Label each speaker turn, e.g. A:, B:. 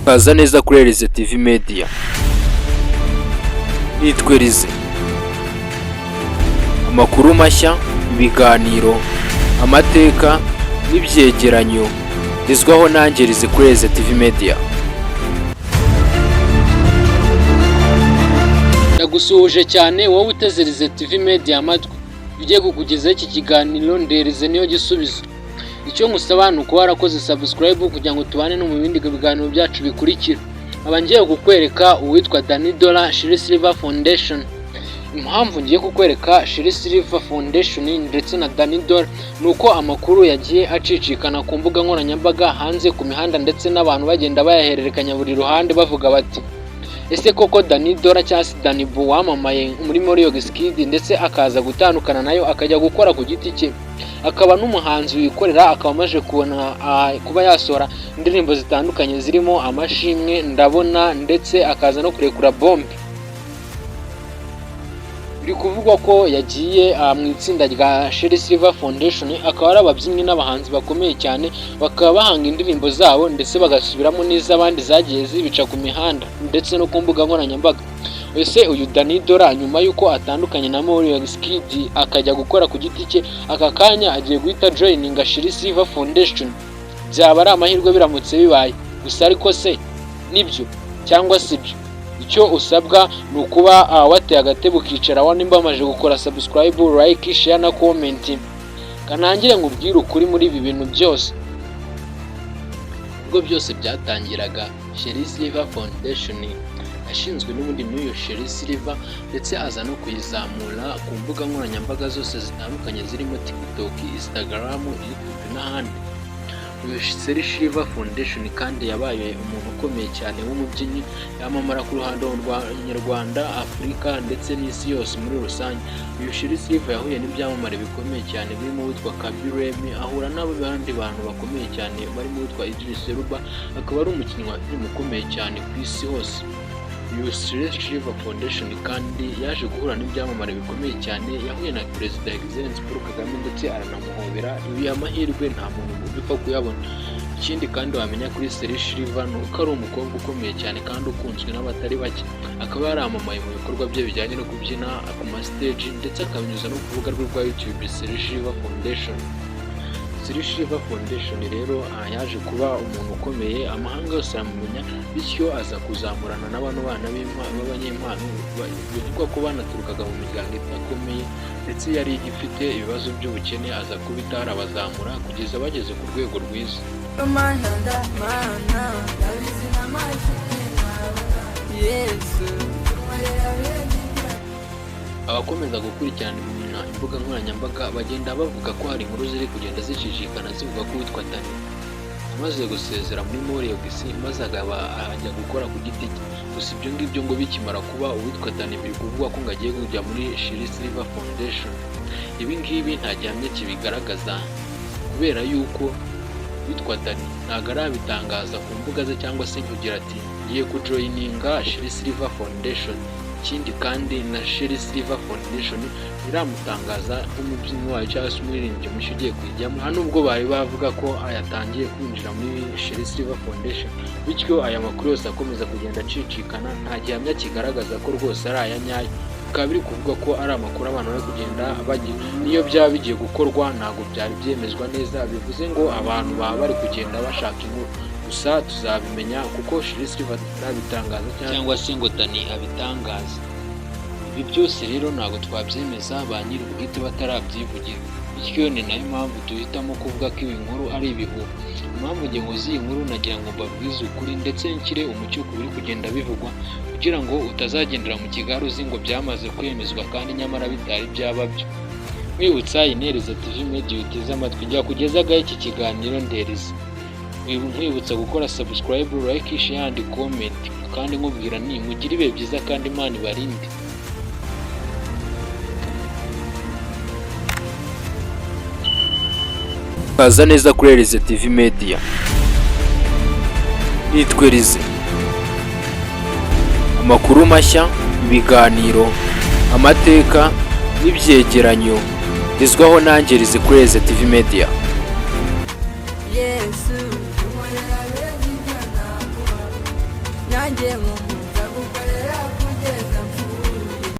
A: Kaza neza kuri Elize TV Media. Nitwe Elize. Amakuru mashya, ibiganiro, amateka n'ibyegeranyo bizwaho nanjye Elize kuri Elize TV Media. Ndagusuhuje cyane wowe uteze Elize TV Media amatwi. Ugiye kukugezaho iki kiganiro Elize niyo gisubizo. Icyo ngusaba ni uko warakoze subscribe kugira ngo tubane no mu bindi biganiro byacu bikurikira. Aba ngiye kukwereka uwitwa Danny Dora Shiri Silver Foundation. Impamvu ngiye kukwereka Shiri Silver Foundation ndetse na Danny Dora nuko amakuru yagiye acicikana ku mbuga nkoranyambaga hanze ku mihanda ndetse n'abantu bagenda bayahererekanya buri ruhande bavuga bati ese koko Danny Dora cyangwa se Danny Bo wamamaye muri Moriyo Skid ndetse akaza gutandukana nayo akajya gukora ku giti cye, akaba n'umuhanzi wikorera, akaba amaze kuba yasohora indirimbo zitandukanye zirimo amashimwe, ndabona ndetse akaza no kurekura bombe. Biri kuvugwa ko yagiye mu itsinda rya Shiri Silver Foundation, akaba ari ababyinnyi n'abahanzi bakomeye cyane, bakaba bahanga indirimbo zabo ndetse bagasubiramo n'iz'abandi zagiye zibica ku mihanda ndetse no ku mbuga nkoranyambaga. Ese uyu Danny Dora nyuma y'uko atandukanye na Moriyo Skid akajya gukora ku giti cye, aka kanya agiye guhita joininga Shiri Silver Foundation? Byaba ari amahirwe biramutse bibaye, gusa ariko se nibyo cyangwa si byo? Icyo usabwa ni ukuba wateye agatebo ukicara nimba amaze gukora subscribe, like, share na comment. Kanangire nkubwire ukuri muri ibi bintu byose. Ubwo byose byatangiraga Shiri Silver Foundation ashinzwe n'ubundi n'uyu Shiri Silver ndetse aza no kuyizamura ku mbuga nkoranyambaga zose zitandukanye zirimo TikTok, Instagram, YouTube n'ahandi. Uyu Shiri Silver Foundation kandi yabaye umuntu ukomeye cyane w'umubyinnyi, yamamara ku ruhando rwa Nyarwanda, Afurika ndetse n'isi yose muri rusange. Uyu Shiri Silver yahuye n'ibyamamare bikomeye cyane birimo uwitwa Kabiremi, ahura n'abandi bantu bakomeye cyane barimo uwitwa Idris Elba, akaba ari umukinnyi wa filime ukomeye cyane ku isi hose. Uyu Shiri Silver Foundation kandi yaje guhura n'ibyamamare bikomeye cyane, yahuye na Perezida Excellence Paul Kagame ndetse aranamuhobera. Ibi amahirwe nta muntu upfa kuyabona. Ikindi kandi wamenya kuri Shiri Silver ni uko ari umukobwa ukomeye cyane kandi ukunzwe n'abatari bake, akaba yaramamaye mu bikorwa bye bijyanye no kubyina ku ma stage ndetse akabinyuza no ku rubuga rwe rwa YouTube Shiri Silver Foundation. Shiri Silver Foundation rero yaje kuba umuntu ukomeye, amahanga yose aramumenya, bityo aza kuzamurana n'abantu bana b'abanyempano bivugwa ko banaturukaga mu miryango idakomeye ndetse yari ifite ibibazo by'ubukene, aza kubita arabazamura kugeza bageze ku rwego rwiza. Abakomeza gukurikirana imbuga nkoranyambaga bagenda bavuga ko hari inkuru ziri kugenda zicicikana zivuga ko witwa Danny amaze gusezera muri Moriyo Skid maze ajya gukora ku giti cye. Gusa ibyo ngibyo ngo bikimara kuba uwitwa Danny biri kuvugwa ko agiye kujya muri Shiri Silver Foundation. Ibi ngibi nta gihamya kibigaragaza kubera yuko witwa Danny ntabwo arabitangaza ku mbuga ze cyangwa se kugira ati ngiye kujoininga Shiri Silver Foundation. Ikindi kandi na Shiri Silver Foundation iramutangaza nk'umubyinnyi wayo cyangwa se umuririmbyi mushya ugiye kujyamo, nta nubwo bari bavuga ko yatangiye kwinjira muri Shiri Silver Foundation. Bityo aya makuru yose akomeza kugenda acicikana, nta gihamya kigaragaza ko rwose ari aya nyayo. Bikaba biri kuvuga ko ari amakuru abantu bari kugenda bagira, niyo byaba bigiye gukorwa ntabwo byari byemezwa neza, bivuze ngo abantu baba bari kugenda bashaka inkuru. Gusa tuzabimenya kuko Shiri Silver abitangaza cyangwa se ngo Danny abitangaza. Ibi byose rero ntabwo twabyemeza, ba nyiri ubwite batarabyivugira, bityo ni nayo mpamvu duhitamo kuvuga ko ibi nkuru ari ibihuha. Impamvu ngingo z'iyi nkuru nagira ngo mbabwize ukuri ndetse nshyire umucyo ku biri kugenda bivugwa, kugira ngo utazagendera mu kigare uzi ngo byamaze kwemezwa kandi nyamara bitari byaba byo. Mwibutsa Elize TV Media uteze amatwi, njya kugezagaho iki kiganiro Elize. Mwibutsa gukora subscribe, like, share and comment, kandi nkubwira ni mugire ibihe byiza kandi Imana ibarinde. Kaza neza kuri Elize TV Media. Nitwe Elize. Amakuru mashya, ibiganiro, amateka n'ibyegeranyo bizwaho nanjye Elize kuri Elize TV Media.
B: nanjye mu